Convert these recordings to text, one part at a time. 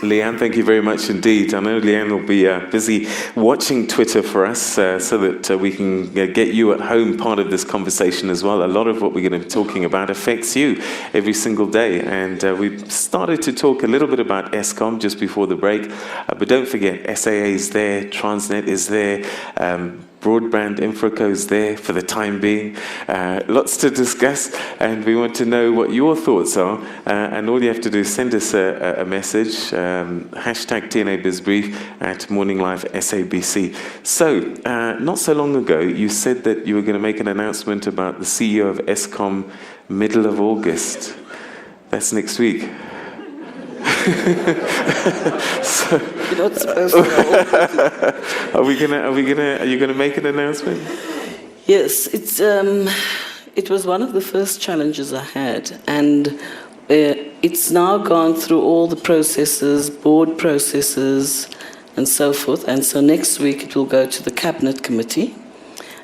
Leanne, thank you very much indeed. I know Leanne will be busy watching Twitter for us so that we can get you at home part of this conversation as well. A lot of what we're going to be talking about affects you every single day. And we started to talk a little bit about Eskom just before the break. But don't forget, SAA is there, Transnet is there, Broadband Infraco is there for the time being. Lots to discuss, and we want to know what your thoughts are. And all you have to do is send us a message, hashtag TNA Biz Brief at Morning Live SABC. So, not so long ago, you said that you were going to make an announcement about the CEO of Eskom middle of August. That's next week. So, you're not supposed to know. Are you gonna make an announcement? Yes, it was one of the first challenges I had, and it's now gone through all the processes, board processes, and so forth. And so next week it will go to the Cabinet Committee,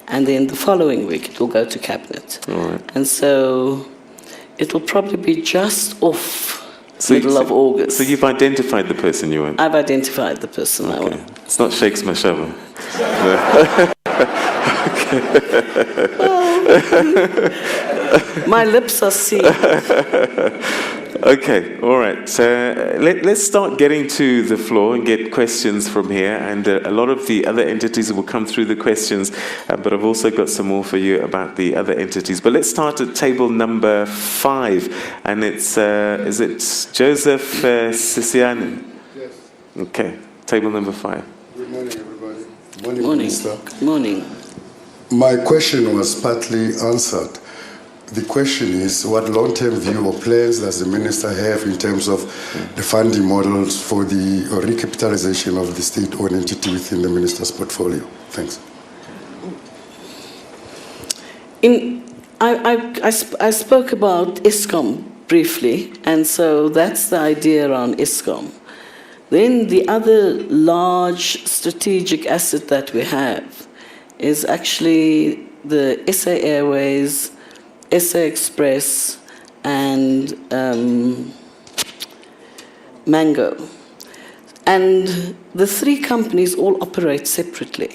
and then the following week it will go to Cabinet. All right. And so it will probably be just off middle of August. So you've identified the person you want? I've identified the person I want. It's not Shakes Mashaba. My lips are sealed. Okay, all right. So let's start getting to the floor and get questions from here. And a lot of the other entities will come through the questions, but I've also got some more for you about the other entities. But let's start at table number 5. And it's, is it Joseph Sisiane? Yes. Okay, table number 5. Good morning, everybody. Morning. Minister. Good morning. My question was partly answered. The question is, what long-term view or plans does the minister have in terms of the funding models for the recapitalization of the state-owned entity within the minister's portfolio? Thanks. I spoke about Eskom briefly, and so that's the idea around Eskom. Then the other large strategic asset that we have is actually the SA Airways, SA Express, and Mango. And the three companies all operate separately.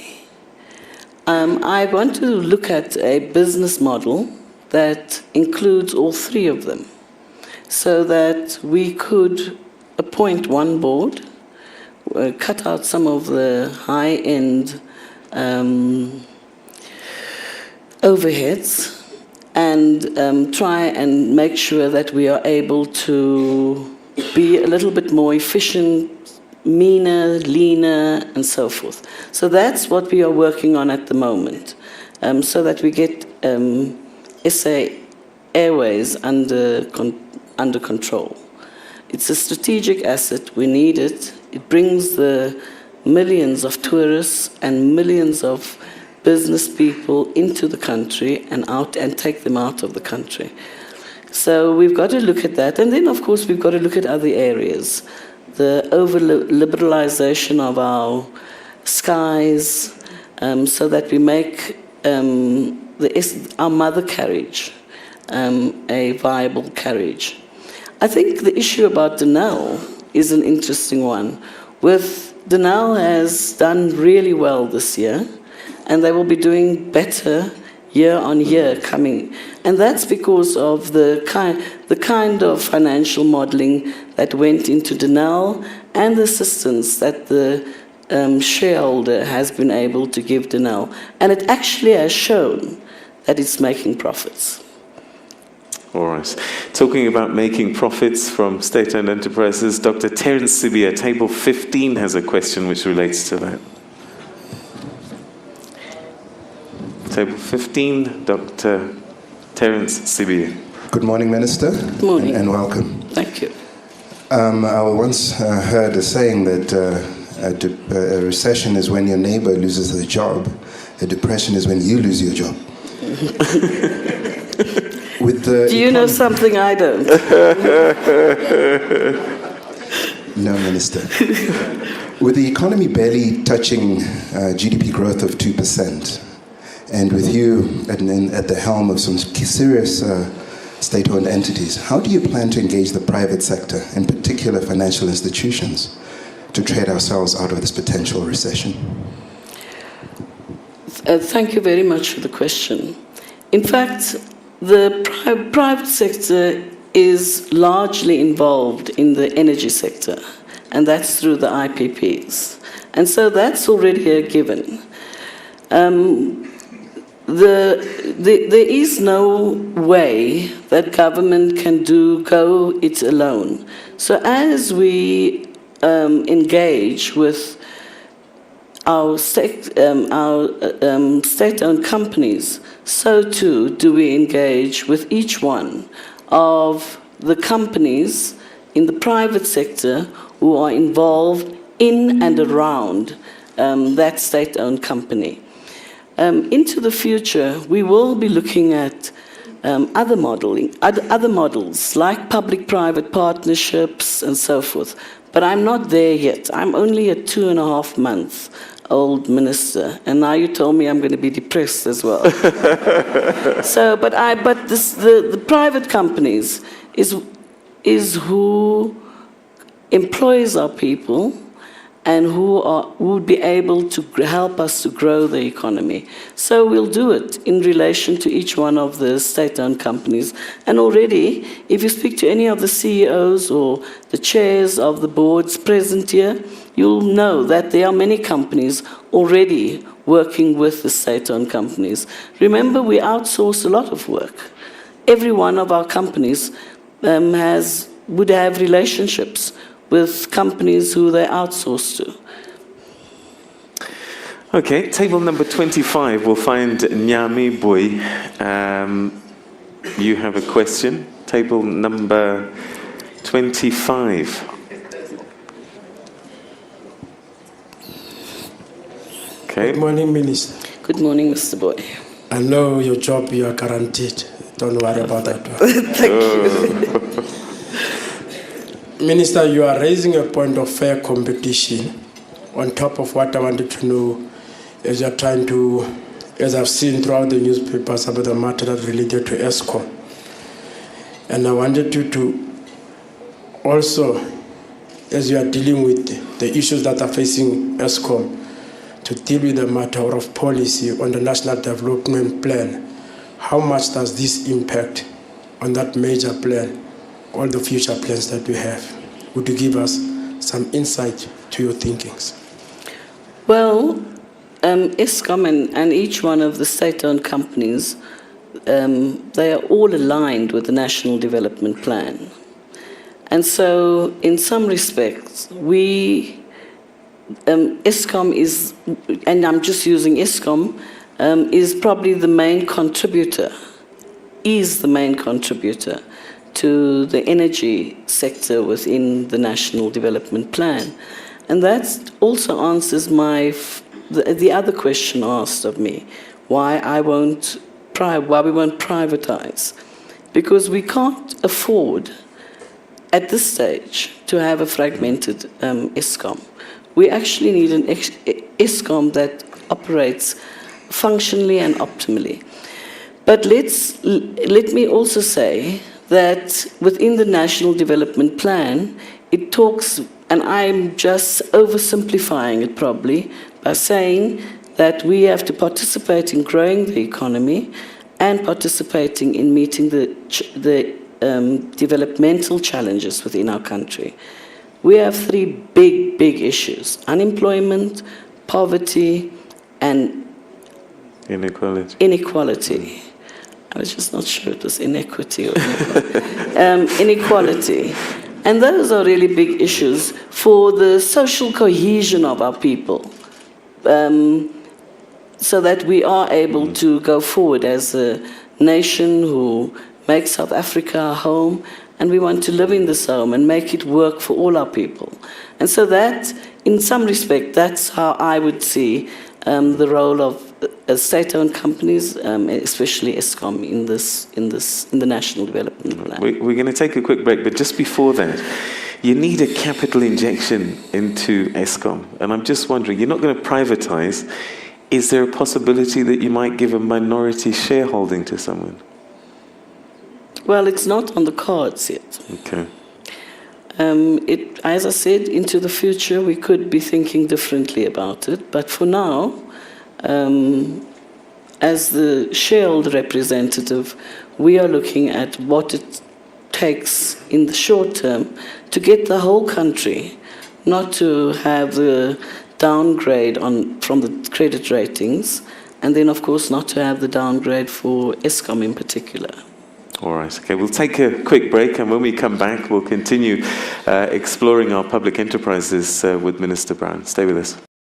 I want to look at a business model that includes all three of them so that we could appoint one board, cut out some of the high-end overheads, and try and make sure that we are able to be a little bit more efficient, meaner, leaner, and so forth. So that's what we are working on at the moment, so that we get SA Airways under control. It's a strategic asset. We need it. It brings the millions of tourists and millions of business people into the country and out and take them out of the country. So we've got to look at that. And then, of course, we've got to look at other areas. The over-liberalization of our skies, so that we make our mother carriage a viable carriage. I think the issue about Denel is an interesting one. Denel has done really well this year, and they will be doing better year on year coming. And that's because of the kind of financial modeling that went into Denel and the assistance that the shareholder has been able to give Denel. And it actually has shown that it's making profits. All right. Talking about making profits from state-owned enterprises, Dr. Terence Sibia, table 15, has a question which relates to that. Table 15, Dr. Terence Sibia. Good morning, Minister. Good morning. And welcome. Thank you. I once heard a saying that a recession is when your neighbor loses their job. A depression is when you lose your job. Do you know something I don't? No, Minister. With the economy barely touching GDP growth of 2%, and with you at the helm of some serious state-owned entities, how do you plan to engage the private sector, in particular particular financial institutions to trade ourselves out of this potential recession? Thank you very much for the question. In fact, the private sector is largely involved in the energy sector, and that's through the IPPs. And so that's already a given. There is no way that government can go it alone. So as we engage with our state-owned companies, so too do we engage with each one of the companies in the private sector who are involved in and around that state-owned company. Into the future, we will be looking at other models like public-private partnerships and so forth. But I'm not there yet. I'm only a 2.5-month-old minister, and now you told me I'm going to be depressed as well. The private companies is who employs our people and who would be able to help us to grow the economy. So we'll do it in relation to each one of the state-owned companies. And already, if you speak to any of the CEOs or the chairs of the boards present here, you'll know that there are many companies already working with the state-owned companies. Remember, we outsource a lot of work. Every one of our companies would have relationships with companies who they outsource to. Okay, table number 25, we'll find Nyami Boy. You have a question. Table number 25. Okay. Good morning, Minister. Good morning, Mr. Boy. I know your job, you are guaranteed. Don't worry about that one. Thank you. Minister, you are raising a point of fair competition on top of what I wanted to know as you're trying to, as I've seen throughout the newspapers about the matter that related to Eskom. And I wanted you to also, as you are dealing with the issues that are facing Eskom, to deal with the matter of policy on the National Development Plan. How much does this impact on that major plan, all the future plans that we have? Would you give us some insight to your thinkings? Well, Eskom and each one of the state-owned companies, they are all aligned with the National Development Plan. And so, in some respects, Eskom is, and I'm just using Eskom, is probably the main contributor, to the energy sector within the National Development Plan. And that also answers the other question asked of me, why we won't privatize. Because we can't afford, at this stage, to have a fragmented Eskom. We actually need an Eskom that operates functionally and optimally. But let me also say that within the National Development Plan, it talks, and I'm just oversimplifying it probably, by saying that we have to participate in growing the economy and participating in meeting the developmental challenges within our country. We have three big issues: unemployment, poverty, and inequality. I was just not sure it was inequity or inequality. And those are really big issues for the social cohesion of our people, so that we are able to go forward as a nation who makes South Africa our home, and we want to live in this home and make it work for all our people. And so that, in some respect, that's how I would see the role of state-owned companies, especially Eskom, in the National Development Plan. We're going to take a quick break, but just before that, you need a capital injection into Eskom. And I'm just wondering, you're not going to privatize. Is there a possibility that you might give a minority shareholding to someone? Well, it's not on the cards yet. Okay. As I said, into the future, we could be thinking differently about it. But for now, as the shareholder representative, we are looking at what it takes in the short term to get the whole country, not to have the downgrade from the credit ratings, and then, of course, not to have the downgrade for Eskom in particular. All right, okay, we'll take a quick break, and when we come back, we'll continue exploring our public enterprises with Minister Brown. Stay with us.